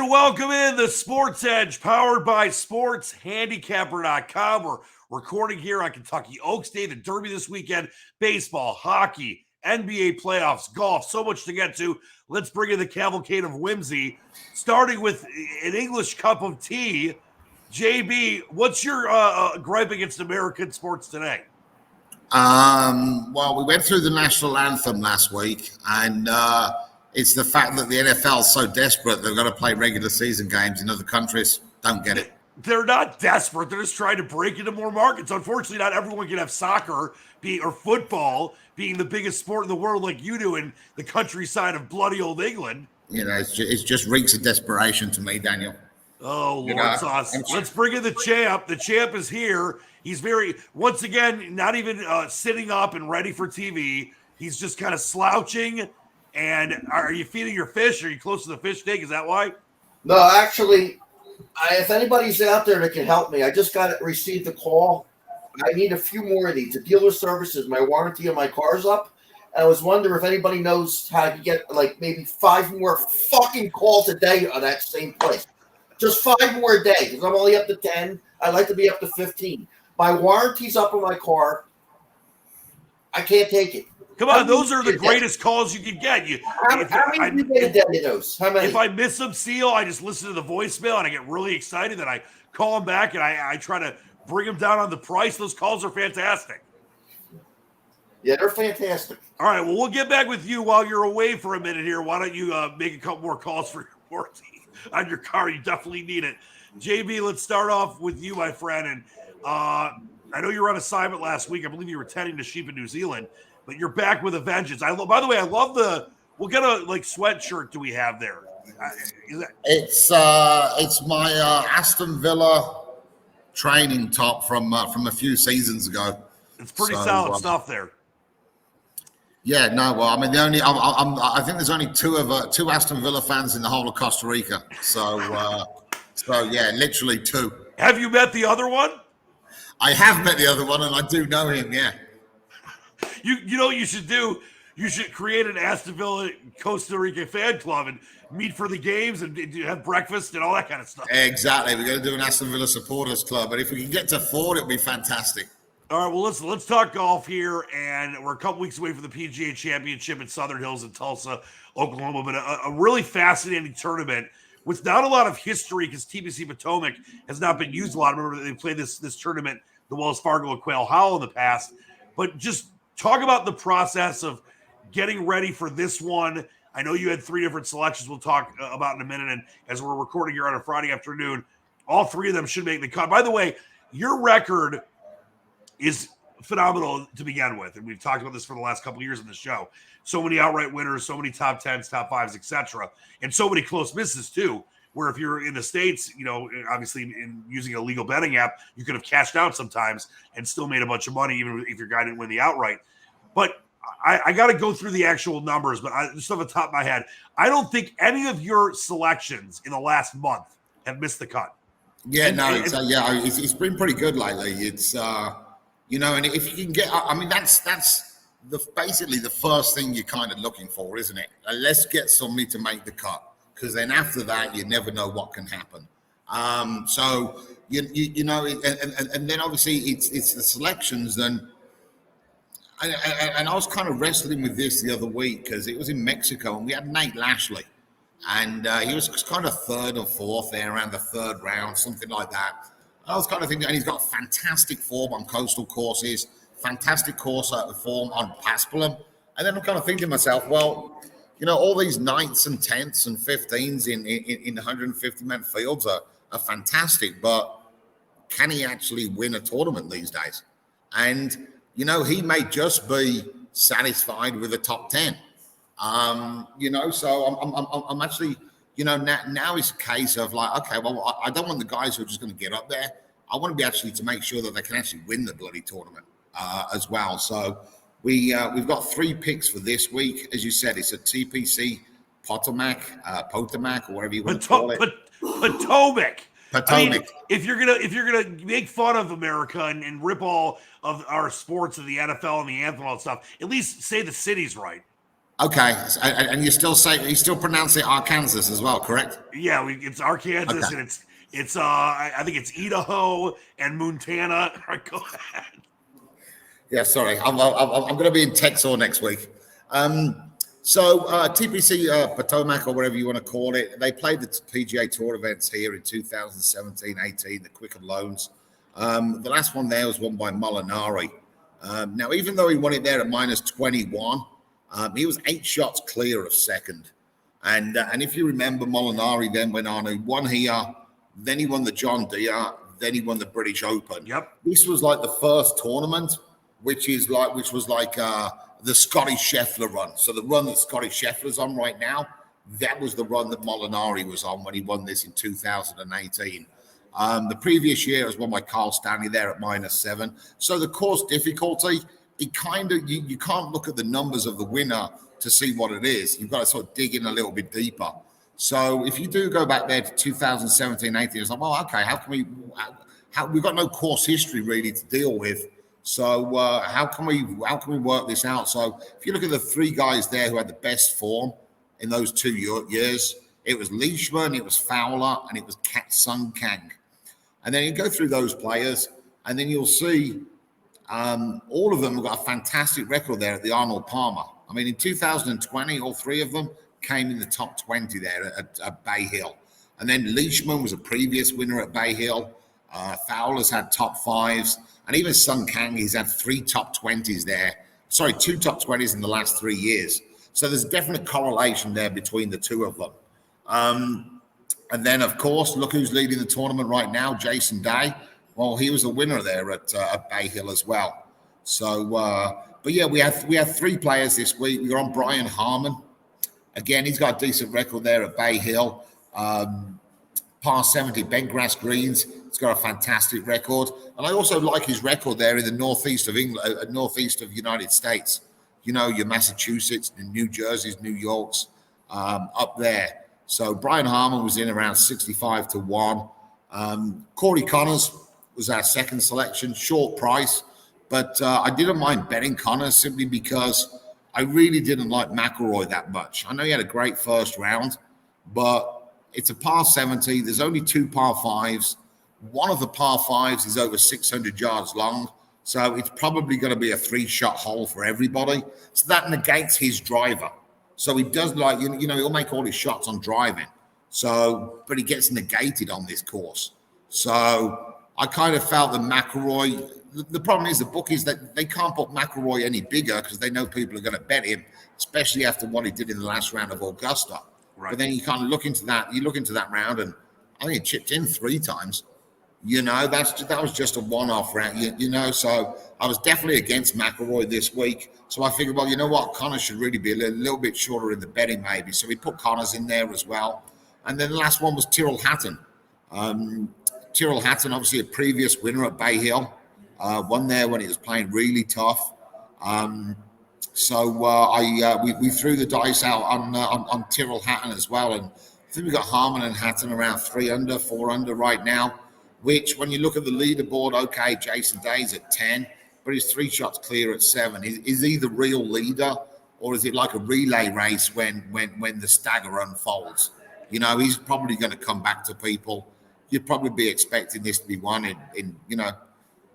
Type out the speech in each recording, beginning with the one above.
welcome in the Sportsedge, powered by SportsHandicapper.com. We're recording here on Kentucky Oaks Day, the Derby this weekend. Baseball, hockey, NBA playoffs, golf, so much to get to. Let's bring in the cavalcade of whimsy, starting with an English cup of tea. JB, what's your gripe against American sports today? Well, we went through the national anthem last week, and it's the fact that the NFL is so desperate they've got to play regular season games in other countries. Don't get it. They're not desperate. They're just trying to break into more markets. Unfortunately, not everyone can have soccer or football being the biggest sport in the world like you do in the countryside of bloody old England. You know, it's just reeks of desperation to me, Daniel. Oh, Lord sauce. Let's bring in the champ. The champ is here. He's once again, not even sitting up and ready for TV. He's just kind of slouching. And are you feeding your fish? Are you close to the fish tank? Is that why? No, actually, if anybody's out there that can help me, I just received a call. I need a few more of these. The dealer services, my warranty on my car's up. And I was wondering if anybody knows how to get like maybe 5 more fucking calls a day on that same place. Just 5 more a day, because I'm only up to 10. I'd like to be up to 15. My warranty's up on my car. I can't take it. Come on, those are the greatest calls you can get. How many do you get a day of those? How many? If I miss some seal, I just listen to the voicemail and I get really excited. Then I call them back and I try to bring them down on the price. Those calls are fantastic. Yeah, they're fantastic. All right, well, we'll get back with you while you're away for a minute here. Why don't you make a couple more calls for your warranty on your car? You definitely need it. JB, let's start off with you, my friend. And I know you were on assignment last week. I believe you were tending to sheep in New Zealand. But you're back with a vengeance. By the way, I love what kind of like sweatshirt do we have there? It's my Aston Villa training top from a few seasons ago. It's pretty solid stuff there. Yeah, no, well, I mean, I think there's only two Aston Villa fans in the whole of Costa Rica. So yeah, literally 2. Have you met the other one? I have met the other one, and I do know him. Yeah. You know what you should do? You should create an Aston Villa Costa Rica fan club and meet for the games and have breakfast and all that kind of stuff. Exactly. We're going to do an Aston Villa supporters club, but if we can get to 4, it'll be fantastic. All right, well, let's talk golf here, and we're a couple weeks away from the PGA Championship in Southern Hills in Tulsa, Oklahoma, but a really fascinating tournament with not a lot of history because TPC Potomac has not been used a lot. Remember, they played this tournament, the Wells Fargo at Quail Hollow in the past, but just talk about the process of getting ready for this one. I know you had 3 different selections we'll talk about in a minute, and as we're recording here on a Friday afternoon, all 3 of them should make the cut. By the way, your record is phenomenal to begin with, and we've talked about this for the last couple of years in the show. So many outright winners, so many top 10s, top 5s, etc., and so many close misses too, where if you're in the States, you know, obviously in using a legal betting app, you could have cashed out sometimes and still made a bunch of money, even if your guy didn't win the outright. But I got to go through the actual numbers, but just off the top of my head, I don't think any of your selections in the last month have missed the cut. Yeah, it's been pretty good lately. It's you know, and if you can get, I mean, that's basically the first thing you're kind of looking for, isn't it? Let's get somebody to make the cut, because then after that, you never know what can happen. So you know, and then obviously it's the selections and. And I was kind of wrestling with this the other week because it was in Mexico and we had Nate Lashley, and he was kind of 3rd or 4th there around the 3rd round, something like that. I was kind of thinking, and he's got fantastic form on coastal courses, fantastic course form on Paspalum, and then I'm kind of thinking to myself, well, you know, all these 9ths and 10ths and 15s in 150-man fields are fantastic, but can he actually win a tournament these days? And you know, he may just be satisfied with the top 10. You know, so I'm actually, you know, now it's a case of like, okay, well, I don't want the guys who are just going to get up there. I want to be actually to make sure that they can actually win the bloody tournament as well. So we've got 3 picks for this week. As you said, it's a TPC Potomac, or whatever you want to call it. Potomac. Potomac. I mean, if you're gonna make fun of America and rip all of our sports and the NFL and the anthem and all that stuff, at least say the city's right. Okay, and you still pronounce it Arkansas as well, correct? Yeah, it's Arkansas, Okay. and it's I think it's Idaho and Montana. Go ahead. Yeah, sorry, I'm going to be in Texas next week. So TPC Potomac, or whatever you want to call it, they played the PGA Tour events here in 2017-18, the Quicken Loans. The last one there was won by Molinari. Now, even though he won it there at minus 21, he was 8 shots clear of second. And if you remember, Molinari then went on, he won here, then he won the John Deere, then he won the British Open. Yep. This was like the first tournament, which was like the Scotty Scheffler run. So the run that Scotty Scheffler's on right now, that was the run that Molinari was on when he won this in 2018. The previous year it was won by Carl Stanley there at minus 7. So the course difficulty, it kind of you can't look at the numbers of the winner to see what it is. You've got to sort of dig in a little bit deeper. So if you do go back there to 2017-18, it's like, well, okay, how can we've got no course history really to deal with. So how can we work this out? So if you look at the 3 guys there who had the best form in those 2 years, it was Leachman, it was Fowler, and it was Sung Kang. And then you go through those players, and then you'll see all of them have got a fantastic record there at the Arnold Palmer. I mean, in 2020, all 3 of them came in the top 20 there at Bay Hill. And then Leachman was a previous winner at Bay Hill. Fowler's had top 5s. And even Sung Kang, he's had 3 top 20s there. Sorry, 2 top 20s in the last 3 years. So there's a definite correlation there between the 2 of them. And then, of course, look who's leading the tournament right now, Jason Day. Well, he was a winner there at Bay Hill as well. So, but yeah, we had 3 players this week. We were on Brian Harmon. Again, he's got a decent record there at Bay Hill. Par 70 bentgrass greens. He's got a fantastic record. And I also like his record there in the northeast of England, northeast of United States. You know, your Massachusetts, the New Jerseys, New Yorks, up there. So Brian Harmon was in around 65 to 1. Corey Connors was our second selection, short price. But I didn't mind betting Connors simply because I really didn't like McIlroy that much. I know he had a great first round, but it's a par 70. There's only 2 par 5s. One of the par 5s is over 600 yards long. So it's probably going to be a 3-shot hole for everybody. So that negates his driver. So he does like, you know, he'll make all his shots on driving. So, but he gets negated on this course. So I kind of felt that McIlroy, the problem is the bookies that they can't put McIlroy any bigger because they know people are going to bet him, especially after what he did in the last round of Augusta. Right. But then you kind of look into that round, and I think it chipped in 3 times. You know, that was just a one-off round. You know, so I was definitely against McIlroy this week. So I figured, well, you know what, Connors should really be a little bit shorter in the betting maybe. So we put Connors in there as well. And then the last one was Tyrrell Hatton. Tyrrell Hatton, obviously a previous winner at Bay Hill, won there when he was playing really tough. So we threw the dice out on Tyrrell Hatton as well, and I think we got Harmon and Hatton around 3 under, 4 under right now. Which, when you look at the leaderboard, okay, Jason Day's at 10, but he's 3 shots clear at 7. Is he the real leader, or is it like a relay race when the stagger unfolds? You know, he's probably going to come back to people. You'd probably be expecting this to be won in you know,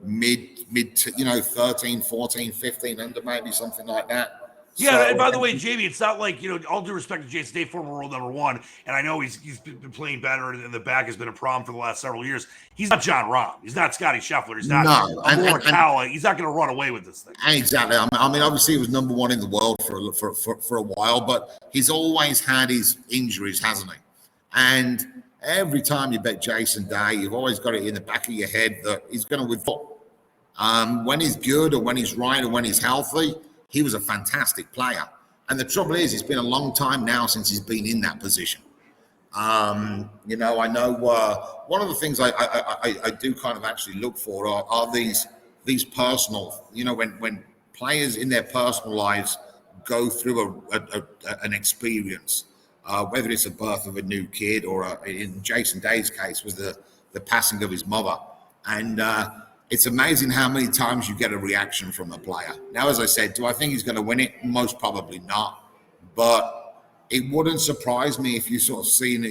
mid, 13, 14, 15 under, maybe something like that. Yeah, so, and by the way, Jamie, it's not like, you know, all due respect to Jason Day, former world number 1, and I know he's been playing better, and the back has been a problem for the last several years. He's not John Rahm. He's not Scotty Scheffler. He's not Morikawa. He's not going to run away with this thing. Exactly. I mean, obviously, he was number 1 in the world for a while, but he's always had his injuries, hasn't he? And every time you bet Jason Day, you've always got it in the back of your head that he's going to withdraw. When he's good, or when he's right, or when he's healthy, he was a fantastic player. And the trouble is, it's been a long time now since he's been in that position. You know, I know one of the things I do kind of actually look for are these personal, you know, when players in their personal lives go through an experience, whether it's a birth of a new kid or in Jason Day's case was the passing of his mother. And it's amazing how many times you get a reaction from a player. Now, as I said, do I think he's going to win it? Most probably not. but it wouldn't surprise me if you sort of see him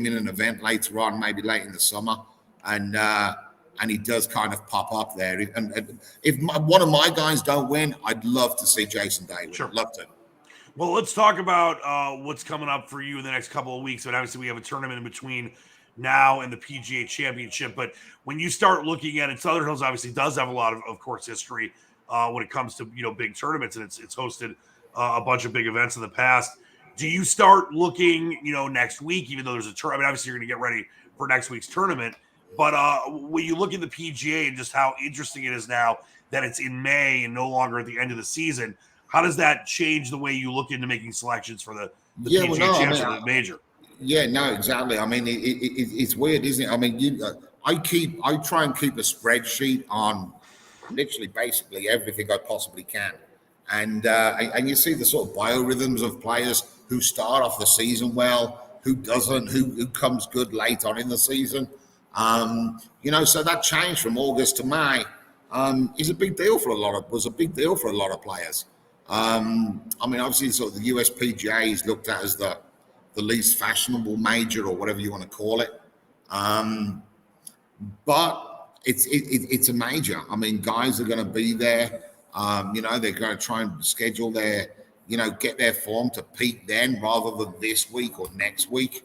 in an event later on, maybe late in the summer, and he does kind of pop up there. And if one of my guys don't win, I'd love to see Jason Day win. Sure. Love to. Well, let's talk about what's coming up for you in the next couple of weeks. But obviously, we have a tournament in between now and the PGA Championship. But when you start looking at it, Southern Hills obviously does have a lot of course history when it comes to big tournaments, and it's hosted a bunch of big events in the past. Do you start looking next week, even though there's a tournament? I mean, obviously, you're going to get ready for next week's tournament. But when you look at the PGA and just how interesting it is now that it's in May and no longer at the end of the season, how does that change the way you look into making selections for the PGA Championship and the major? Yeah, no, exactly. I mean, it's weird, isn't it? I mean, I try and keep a spreadsheet on literally basically everything I possibly can, and you see the sort of biorhythms of players who start off the season well, who doesn't, who comes good late on in the season. So that change from August to May was a big deal for a lot of players. I mean, obviously, sort of the USPGA is looked at as the least fashionable major or whatever you want to call it, but it's a major. I mean, guys are going to be there. They're going to try and schedule their, get their form to peak then rather than this week or next week.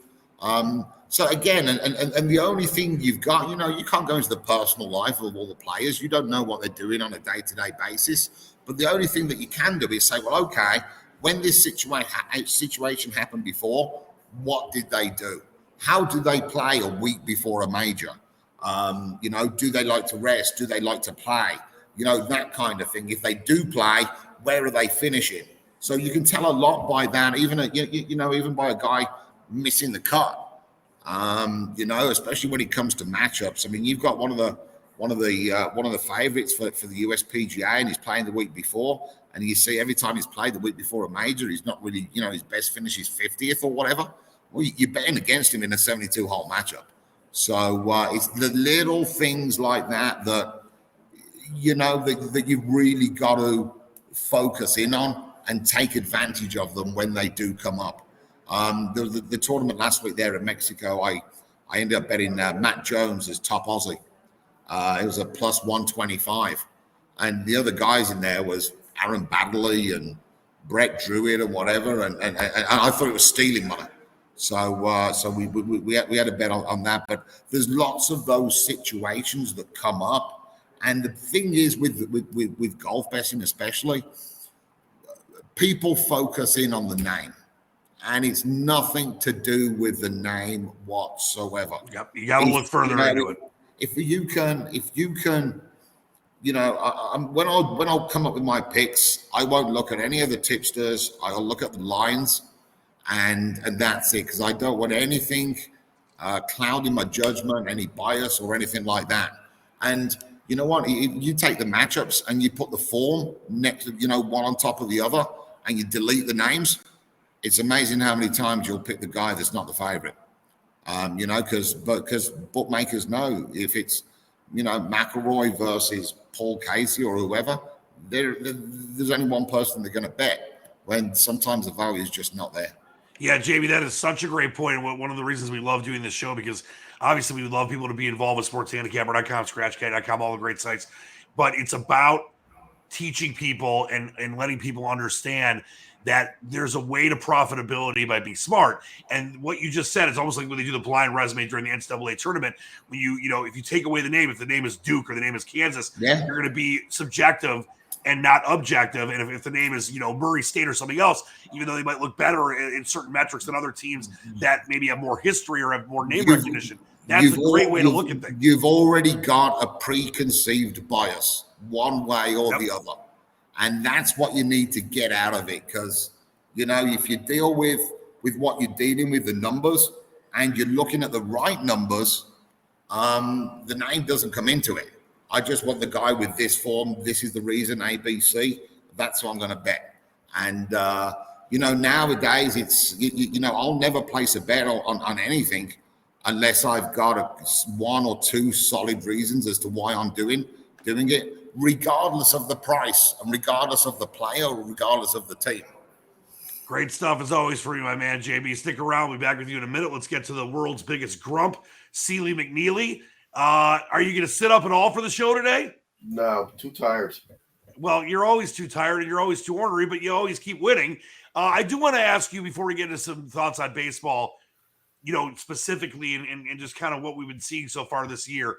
So again, and the only thing you've got, you can't go into the personal life of all the players. You don't know what they're doing on a day-to-day basis. But the only thing that you can do is say, well, okay, when this situation happened before, what did they do? How did they play a week before a major? Do they like to rest? Do they like to play? That kind of thing. If they do play, where are they finishing? So you can tell a lot by that, even by a guy missing the cut. Especially when it comes to matchups. I mean, you've got one of the favorites for the USPGA, and he's playing the week before. And you see every time he's played the week before a major, he's not really, his best finish is 50th or whatever. Well, you're betting against him in a 72-hole matchup. So it's the little things like that that you've really got to focus in on and take advantage of them when they do come up. The tournament last week there in Mexico, I ended up betting Matt Jones as top Aussie. It was a plus 125. And the other guys in there was Aaron Baddeley and Brett Druid and whatever. And I thought it was stealing money. So we had a bet on that. But there's lots of those situations that come up. And the thing is with golf betting especially, people focus in on the name. And it's nothing to do with the name whatsoever. Yep, you got to look further into it. If you can, when I'll come up with my picks, I won't look at any of the tipsters. I'll look at the lines, and that's it, because I don't want anything clouding my judgment, any bias or anything like that. And you know what? You take the matchups and you put the form next, one on top of the other, and you delete the names. It's amazing how many times you'll pick the guy that's not the favorite, because bookmakers know if it's, McIlroy versus Paul Casey or whoever, there's only one person they're going to bet, when sometimes the value is just not there. Yeah, Jamie, that is such a great point. One of the reasons we love doing this show, because obviously we would love people to be involved with sportshandicapper.com, scratchcat.com, all the great sites, but it's about teaching people and letting people understand that there's a way to profitability by being smart. And what you just said, it's almost like when they do the blind resume during the NCAA tournament, when if you take away the name, if the name is Duke or the name is Kansas, you're going to be subjective and not objective. And if the name is, Murray State or something else, even though they might look better in certain metrics than other teams that maybe have more history or have more name recognition, that's a great way to look at things. You've already got a preconceived bias one way or the other. And that's what you need to get out of it, because, if you deal with what you're dealing with, the numbers, and you're looking at the right numbers, the name doesn't come into it. I just want the guy with this form. This is the reason, ABC. That's what I'm going to bet. And, nowadays it's, I'll never place a bet on anything unless I've got one or two solid reasons as to why I'm doing it, regardless of the price and regardless of the player or regardless of the team. Great stuff as always for you, my man, JB. Stick around. We'll be back with you in a minute. Let's get to the world's biggest grump, Sealy McNeely. Are you going to sit up at all for the show today? No, too tired. Well, you're always too tired and you're always too ornery, but you always keep winning. I do want to ask you before we get into some thoughts on baseball, specifically and just kind of what we've been seeing so far this year.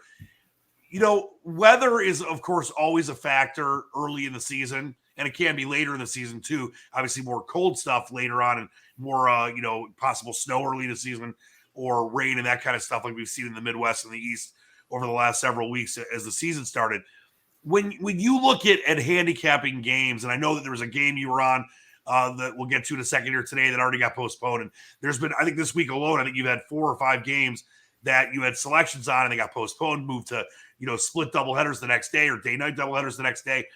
Weather is, of course, always a factor early in the season, and it can be later in the season too. Obviously, more cold stuff later on and more, possible snow early in the season or rain and that kind of stuff like we've seen in the Midwest and the East over the last several weeks as the season started. When you look at handicapping games, and I know that there was a game you were on that we'll get to in a second here today that already got postponed. And there's been, I think this week alone, I think you've had 4 or 5 games that you had selections on and they got postponed, moved to, split doubleheaders the next day or day-night doubleheaders the next day.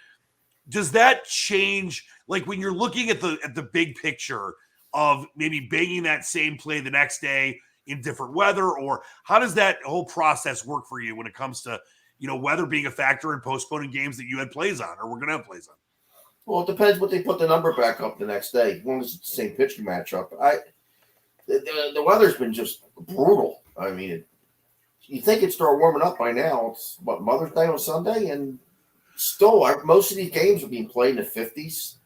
Does that change, like when you're looking at the big picture of maybe banging that same play the next day in different weather, or how does that whole process work for you when it comes to, weather being a factor in postponing games that you had plays on or we're going to have plays on? Well, it depends what they put the number back up the next day. As long as it's the same pitching matchup. The weather's been just brutal. I mean, you think it'd start warming up by now. It's Mother's Day on Sunday, and still most of these games are being played in the 50s.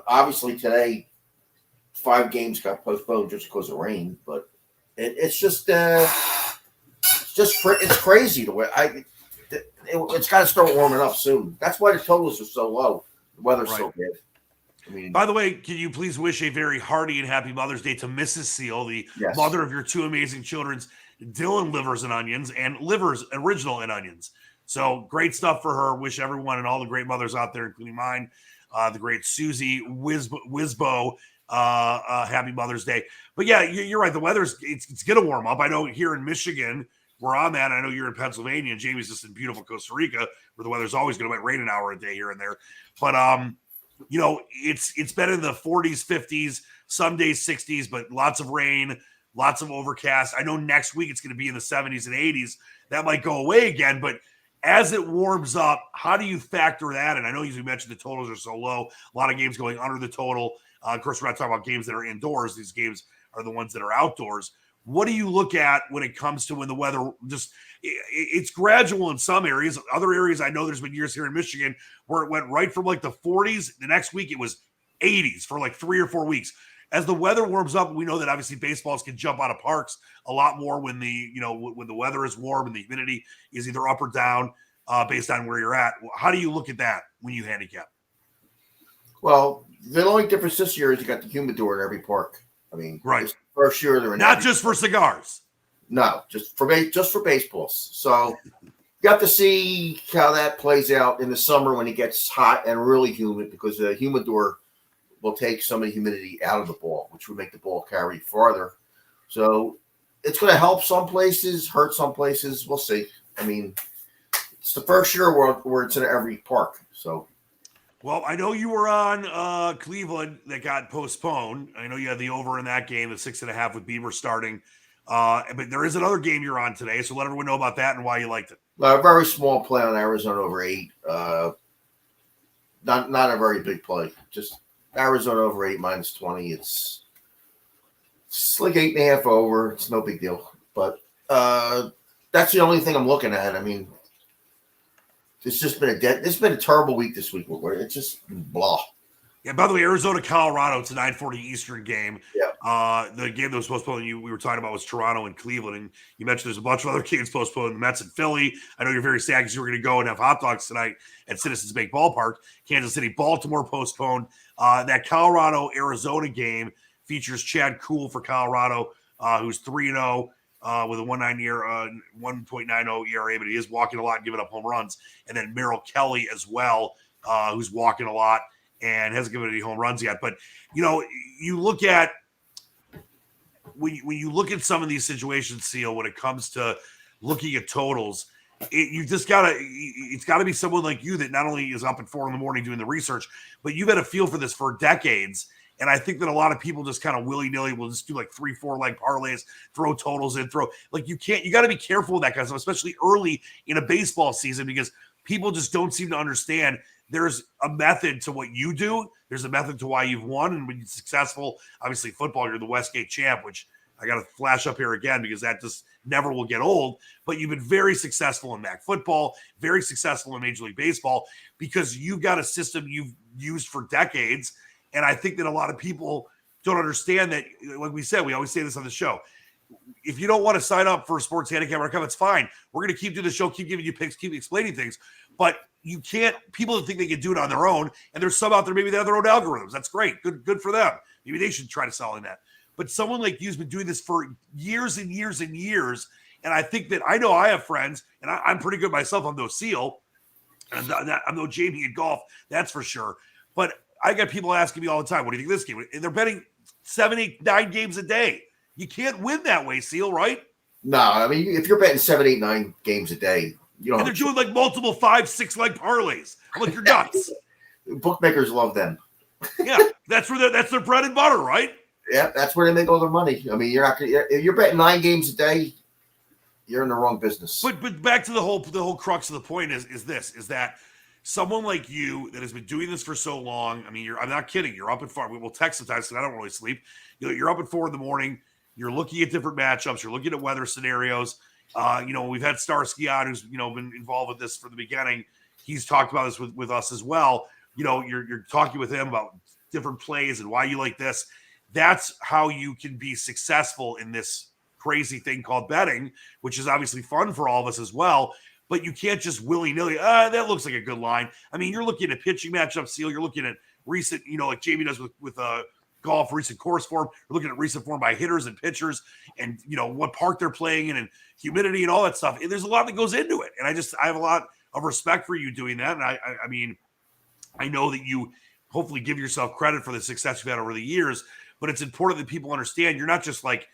Obviously today, 5 games got postponed just because of rain, but it's crazy the way it's got to start warming up soon. That's why the totals are so low. The weather's so good. I mean, by the way, can you please wish a very hearty and happy Mother's Day to Mrs. Seal, the mother of your 2 amazing children's Dylan Livers and Onions and Livers Original and Onions. So great stuff for her. Wish everyone and all the great mothers out there, including mine, the great Susie Wizbo, happy Mother's Day. But yeah, you're right. The weather's it's going to warm up. I know here in Michigan, where I'm at, I know you're in Pennsylvania, and Jamie's just in beautiful Costa Rica, where the weather's always going to rain an hour a day here and there. But it's been in the 40s, 50s, some days 60s, but lots of rain, lots of overcast. I know next week it's going to be in the 70s and 80s. That might go away again, but as it warms up, how do you factor that in? I know you mentioned the totals are so low, a lot of games going under the total. Of course, we're not talking about games that are indoors. These games are the ones that are outdoors. What do you look at when it comes to when the weather it's gradual in some areas. Other areas, I know there's been years here in Michigan where it went right from like the 40s. The next week it was 80s for like 3 or 4 weeks. As the weather warms up, we know that obviously baseballs can jump out of parks a lot more when when the weather is warm and the humidity is either up or down based on where you're at. How do you look at that when you handicap? Well, the only difference this year is you got the humidor in every park. I mean, right. First year they're in not just for cigars. No, just for baseballs. So you have to see how that plays out in the summer when it gets hot and really humid, because the humidor will take some of the humidity out of the ball, which would make the ball carry farther. So it's going to help some places, hurt some places. We'll see. I mean, it's the first year where it's in every park. So. Well, I know you were on Cleveland that got postponed. I know you had the over in that game, the 6.5 with Bieber starting. But there is another game you're on today, so let everyone know about that and why you liked it. A very small play on Arizona over 8. Not a very big play. Just Arizona over 8 -20. It's like 8.5 over. It's no big deal. But that's the only thing I'm looking at. I mean, it's been a terrible week this week. It's just blah. Yeah, by the way, Arizona, Colorado, it's a 9:40 Eastern game. Yeah. The game that was postponed, we were talking about, was Toronto and Cleveland. And you mentioned there's a bunch of other games postponed, the Mets and Philly. I know you're very sad because you were going to go and have hot dogs tonight at Citizens Bank Ballpark. Kansas City, Baltimore postponed. That Colorado-Arizona game features Chad Kuhl for Colorado, who's 3-0 with a 1.90 ERA, but he is walking a lot and giving up home runs. And then Merrill Kelly as well, who's walking a lot and hasn't given any home runs yet. But, you look at when you look at some of these situations, Seal, when it comes to looking at totals, it's got to be someone like you that not only is up at 4 a.m. doing the research, but you've had a feel for this for decades. And I think that a lot of people just kind of willy-nilly will just do like 3-4 leg parlays, throw totals in, you got to be careful with that kind of stuff, especially early in a baseball season, because people just don't seem to understand there's a method to what you do. There's a method to why you've won and been successful. Obviously, football, you're the Westgate champ, which I got to flash up here again because that just never will get old. But you've been very successful in MAC football, very successful in Major League Baseball because you've got a system you've used for decades. And I think that a lot of people don't understand that, like we said, we always say this on the show. If you don't want to sign up for Sports Handicap or come, it's fine. We're going to keep doing the show, keep giving you picks, keep explaining things. But you can't, people think they can do it on their own. And there's some out there, maybe they have their own algorithms. That's great. Good for them. Maybe they should try to sell in that. But someone like you's been doing this for years and years and years. And I think that I know I have friends, and I'm pretty good myself. I'm no Seal. And I'm no Jamie in golf. That's for sure. But I got people asking me all the time, what do you think of this game? And they're betting 7, 8, 9 games a day. You can't win that way, Seal, right? No, I mean, if you're betting 7, 8, 9 games a day, you know. And they're doing like multiple 5, 6 leg parlays. I'm like, you're nuts. Bookmakers love them. Yeah, that's their bread and butter, right? Yeah, that's where they make all their money. I mean, if you're betting 9 games a day, you're in the wrong business. But back to the whole crux of the point is that someone like you that has been doing this for so long. I mean, I'm not kidding. You're up at 4. We'll text sometimes because I don't really sleep. You're up at 4 a.m. You're looking at different matchups. You're looking at weather scenarios. We've had Starsky on, who's been involved with this from the beginning. He's talked about this with us as well. You're talking with him about different plays and why you like this. That's how you can be successful in this crazy thing called betting, which is obviously fun for all of us as well. But you can't just willy-nilly, that looks like a good line. I mean, you're looking at pitching matchups, Seal. You're looking at recent, like Jamie does with golf, recent course form. You're looking at recent form by hitters and pitchers and, what park they're playing in and humidity and all that stuff. And there's a lot that goes into it. And I have a lot of respect for you doing that. And I mean, I know that you hopefully give yourself credit for the success you've had over the years, but it's important that people understand you're not just like,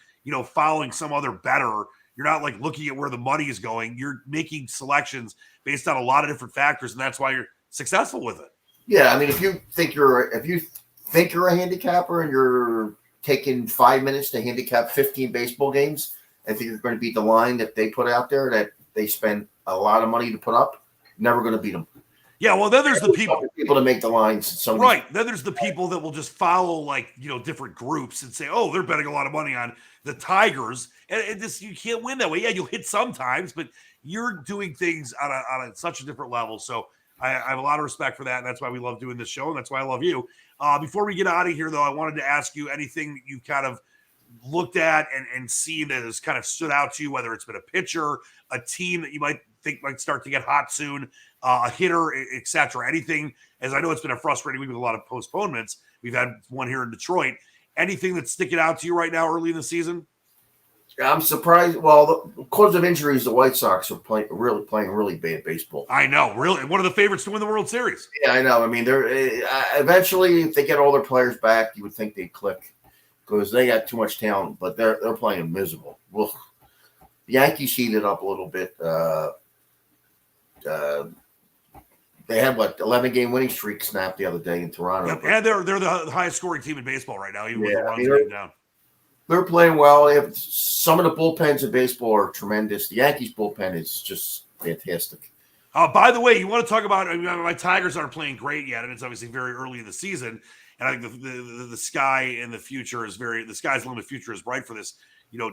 following some other bettor. You're not like looking at where the money is going. You're making selections based on a lot of different factors, and that's why you're successful with it. Yeah, I mean, if you think you're a handicapper and you're taking 5 minutes to handicap 15 baseball games, and think you're going to beat the line that they put out there that they spend a lot of money to put up, never going to beat them. Yeah, well, then there's the people to make the lines. Right. Then there's the people that will just follow different groups and say, oh, they're betting a lot of money on the Tigers. And this, you can't win that way. Yeah, you'll hit sometimes, but you're doing things on such a different level. So I have a lot of respect for that. And that's why we love doing this show. And that's why I love you. Before we get out of here, though, I wanted to ask you anything that you kind of looked at and seen that has kind of stood out to you, whether it's been a pitcher, a team that you might think might start to get hot soon, a hitter, etc. Anything, as I know it's been a frustrating week with a lot of postponements. We've had one here in Detroit. Anything that's sticking out to you right now early in the season? I'm surprised. Well, because of injuries, the White Sox are playing really bad baseball. I know, really. One of the favorites to win the World Series. Yeah, I know. I mean, they're eventually, if they get all their players back, you would think they'd click because they got too much talent, but they're playing miserable. Well, the Yankees heated up a little bit. They had 11-game winning streak snapped the other day in Toronto. Yep, and they're the highest scoring team in baseball right now, even with the runs going down. They're playing well. They have some of the bullpens in baseball are tremendous. The Yankees bullpen is just fantastic. By the way, you want to talk about my Tigers aren't playing great yet, and it's obviously very early in the season. And I think the sky in the future is the sky's the limit. Future is bright for this,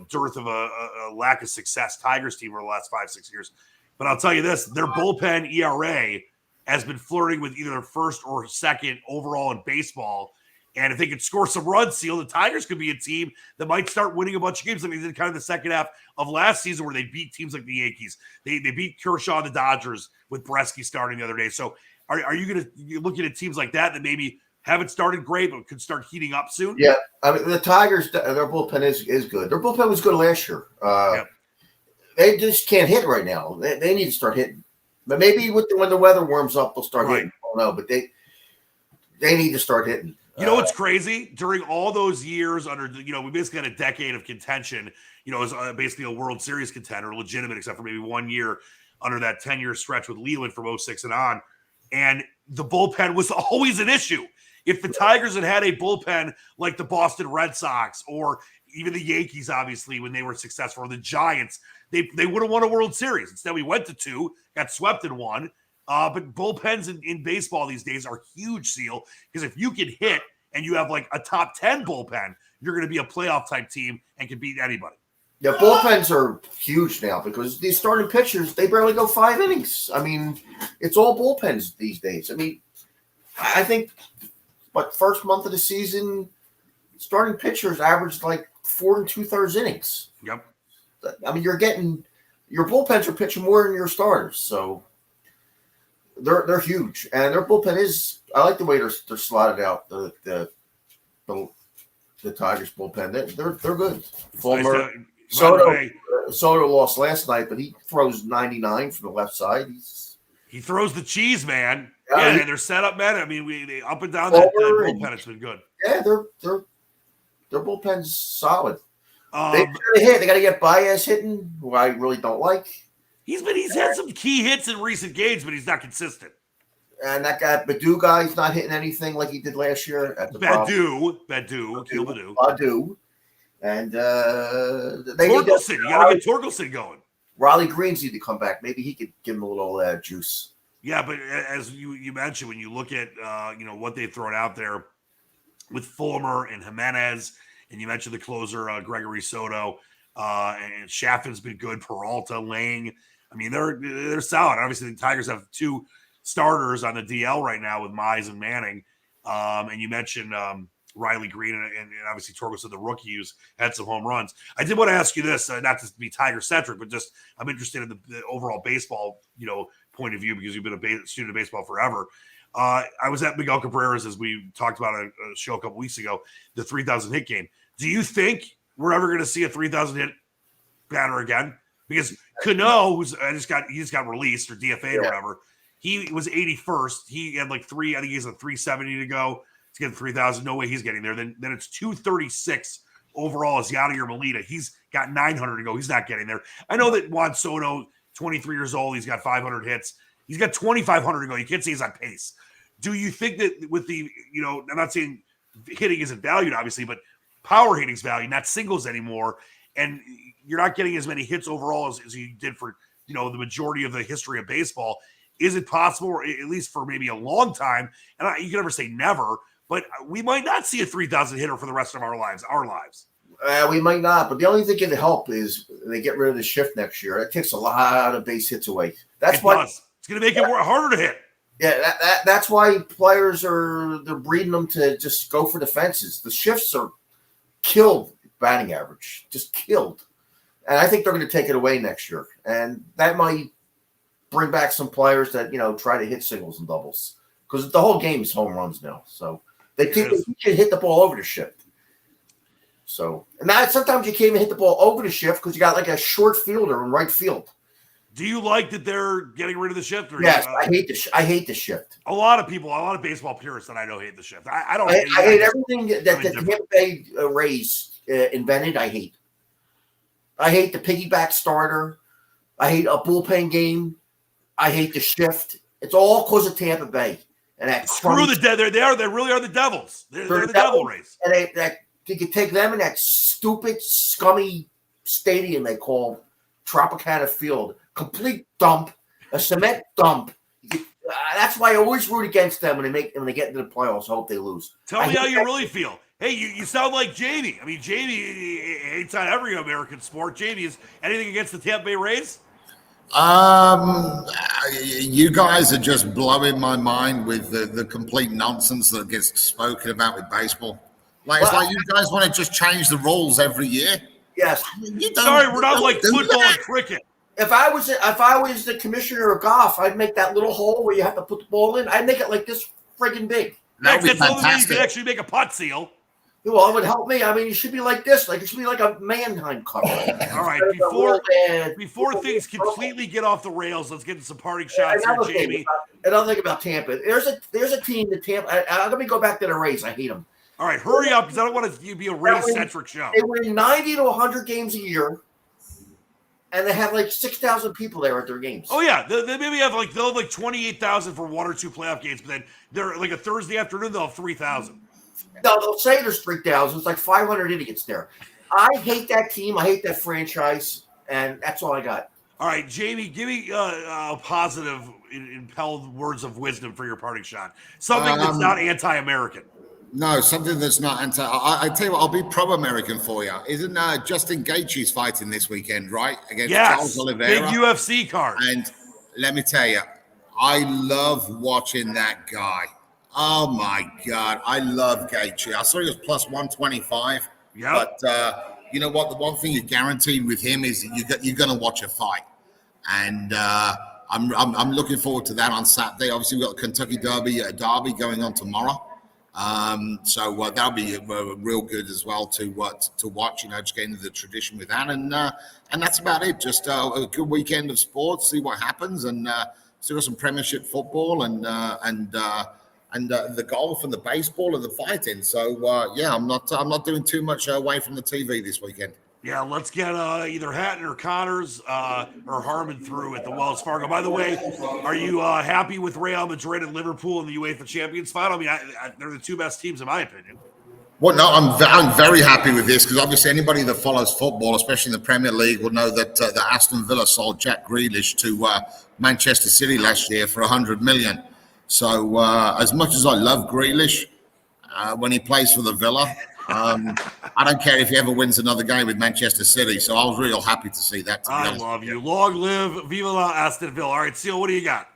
dearth of a lack of success Tigers team over the last 5-6 years. But I'll tell you this: their bullpen ERA has been flirting with either first or second overall in baseball. And if they could score some runs, Seal, the Tigers could be a team that might start winning a bunch of games like they did kind of the second half of last season where they beat teams like the Yankees. They beat Kershaw and the Dodgers with Bresky starting the other day. So are you going to looking at teams like that maybe haven't started great but could start heating up soon? Yeah. I mean, the Tigers, their bullpen is good. Their bullpen was good last year. They just can't hit right now. They need to start hitting. But maybe when the weather warms up, they'll start hitting. I don't know, but they need to start hitting. You know what's crazy? During all those years under, we basically had a decade of contention, as basically a World Series contender, legitimate, except for maybe 1 year under that 10-year stretch with Leland from 06 and on. And the bullpen was always an issue. If the Tigers had a bullpen like the Boston Red Sox or even the Yankees, obviously, when they were successful, or the Giants, they would have won a World Series. Instead, we went to 2, got swept in 1. But bullpens in baseball these days are huge, Seal, because if you can hit and you have like a top 10 bullpen, you're going to be a playoff type team and can beat anybody. Yeah, bullpens are huge now because these starting pitchers, they barely go 5 innings. I mean, it's all bullpens these days. I mean, I think, first month of the season, starting pitchers averaged like 4 2/3 innings. Yep. I mean, your bullpens are pitching more than your starters, so they're huge, and their bullpen is. I like the way they're slotted out. The Tigers bullpen, they're good. Fulmer, Soto lost last night, but he throws 99 from the left side. He throws the cheese, man. Yeah, and they're set up, man. I mean, they up and down that bullpen. It's been good. Yeah, their bullpen's solid. They got to get Baez hitting, who I really don't like. He's had some key hits in recent games, but he's not consistent. And that guy Badu guy's not hitting anything like he did last year. Badu. And Torkelson, you got to get Torkelson going. Riley Greens need to come back. Maybe he could give him a little juice. Yeah, but as you mentioned, when you look at what they've thrown out there with Fulmer and Jimenez, and you mentioned the closer Gregory Soto, and Chaffin's been good. Peralta, Lang. I mean, they're solid. Obviously, the Tigers have 2 starters on the DL right now with Mize and Manning. And you mentioned Riley Green and obviously Torkelson, the rookie, who's had some home runs. I did want to ask you this, not to be Tiger centric, but just I'm interested in the overall baseball, point of view, because you've been a student of baseball forever. I was at Miguel Cabrera's, as we talked about a show a couple weeks ago, the 3,000 hit game. Do you think we're ever going to see a 3,000 hit batter again? Because Cano, he just got released or DFA'd or whatever, he was 81st. He had like 370 to go to get 3,000. No way he's getting there. Then it's 236 overall is Yadier Molina. He's got 900 to go. He's not getting there. I know that Juan Soto, 23 years old, he's got 500 hits. He's got 2,500 to go. You can't say he's on pace. Do you think that with the, I'm not saying hitting isn't valued, obviously, but power hitting's valued, not singles anymore, and you're not getting as many hits overall as you did for, the majority of the history of baseball. Is it possible, or at least for maybe a long time, and you can never say never, but we might not see a 3,000 hitter for the rest of our lives. We might not, but the only thing that can help is they get rid of the shift next year. It takes a lot of base hits away. That's why it's going to make it harder to hit. Yeah, that's why players they're breeding them to just go for the fences. The shifts are killed batting average, just killed. And I think they're going to take it away next year. And that might bring back some players that, try to hit singles and doubles. Because the whole game is home runs now. So they can hit the ball over the shift. So, and now sometimes you can't even hit the ball over the shift because you got like a short fielder in right field. Do you like that they're getting rid of the shift? Yes, I hate the shift. A lot of baseball purists that I know hate the shift. I don't. I hate everything that the Tampa Bay Rays invented. I hate the piggyback starter. I hate a bullpen game. I hate the shift. It's all because of Tampa Bay and that. Screw the dead. They really are the Devils. They're the Devil Rays. And you could take them in that stupid, scummy stadium they call Tropicana Field. Complete dump, a cement dump. That's why I always root against them when they get into the playoffs. I hope they lose. Tell me how you really feel. Hey, you sound like Jamie. I mean, Jamie hates on every American sport. Jamie, is anything against the Tampa Bay Rays? You guys are just blowing my mind with the complete nonsense that gets spoken about with baseball. It's like you guys want to just change the rules every year. Yes. Sorry, we're not like football and cricket. If I was the commissioner of golf, I'd make that little hole where you have to put the ball in. I'd make it like this friggin' big. That's the only way you can actually make a putt seal. Well, it would help me. I mean, it should be like this. Like it should be like a Mannheim cover. All right, before things completely get off the rails, let's get into some parting shots here, Jamie. Another thing about Tampa. There's a team that Tampa. Let me go back to the Rays. I hate them. All right, hurry up because I don't want it to be a Rays-centric show. They win 90 to 100 games a year. And they have like 6,000 people there at their games. Oh yeah, they maybe have they'll have like 28,000 for 1 or 2 playoff games, but then they're like a Thursday afternoon they'll have 3,000. No, they'll say there's 3,000. It's like 500 idiots there. I hate that team. I hate that franchise, and that's all I got. All right, Jamie, give me positive, impelled words of wisdom for your parting shot. Something that's not anti-American. No, something that's not anti. I tell you what, I'll be pro-American for you. Isn't Justin Gaethje's fighting this weekend, right, against Charles Yes, Oliveira? big UFC card. And let me tell you, I love watching that guy. Oh my God, I love Gaethje. I saw he was plus 125. Yep. But you know what? The one thing you're guaranteed with him is that you're going to watch a fight. And I'm looking forward to that on Saturday. Obviously, we've got the Kentucky Derby going on tomorrow. So that'll be real good as well to watch. Just getting into the tradition with that, and that's about it. Just a good weekend of sports. See what happens, and still got some Premiership football and the golf and the baseball and the fighting. So yeah, I'm not doing too much away from the TV this weekend. Yeah, let's get either Hatton or Connors or Harmon through at the Wells Fargo. By the way, are you happy with Real Madrid and Liverpool in the UEFA Champions final? I mean, they're the two best teams in my opinion. Well, no, I'm very happy with this because obviously anybody that follows football, especially in the Premier League, will know that the Aston Villa sold Jack Grealish to Manchester City last year for 100 million. So as much as I love Grealish when he plays for the Villa, I don't care if he ever wins another game with Manchester City. So I was real happy to see that. I love you. Long live Viva la Aston Villa. All right, Seal, what do you got?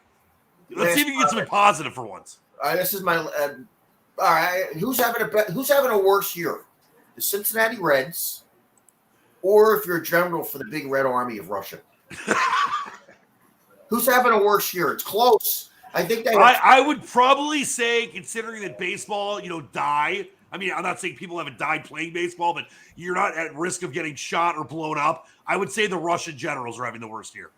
Let's see if you can get something positive for once. This is my. All right, who's having a worse year, the Cincinnati Reds, or if you're a general for the big Red Army of Russia? Who's having a worse year? It's close. I think I would probably say, considering that baseball, die. I mean, I'm not saying people haven't died playing baseball, but you're not at risk of getting shot or blown up. I would say the Russian generals are having the worst year.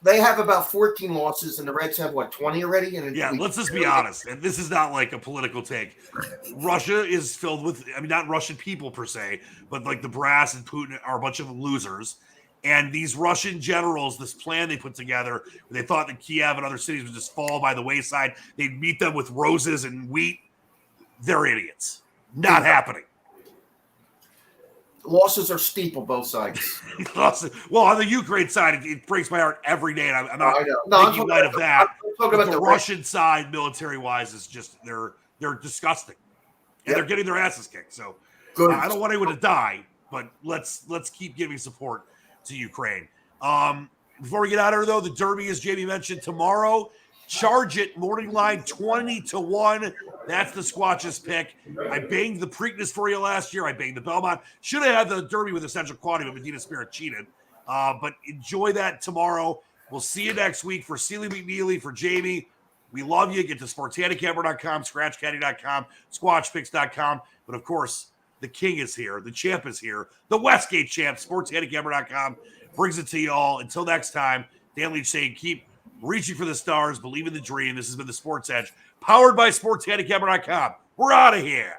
They have about 14 losses, and the Reds have, 20 already? Yeah, let's just be honest. And this is not like a political take. Russia is filled with, not Russian people per se, but like the brass and Putin are a bunch of losers. And these Russian generals, this plan they put together, they thought that Kiev and other cities would just fall by the wayside. They'd meet them with roses and wheat. They're idiots. Not happening. Losses are steep on both sides. Well, on the Ukraine side, it breaks my heart every day, and I'm not making light of that. I'm talking about the Russian side, military-wise, is just they're disgusting, and they're getting their asses kicked. So I don't want anyone to die, but let's keep giving support to Ukraine. Before we get out of here, though, the Derby, as Jamie mentioned, tomorrow. Charge it, morning line 20-1. That's the Squatch's pick. I banged the Preakness for you last year. I banged the Belmont. Should have had the Derby with Essential Quality, but Medina Spirit cheated. But enjoy that tomorrow. We'll see you next week. For Sealy McNeely, for Jamie, we love you. Get to sportshandicapper.com, scratchcaddy.com, squatchpicks.com. But, of course, the king is here. The champ is here. The Westgate champ, sportshandicapper.com, brings it to you all. Until next time, Dan Leach saying keep reaching for the stars, believe in the dream. This has been the Sports Edge, powered by sportshandicapper.com. We're out of here.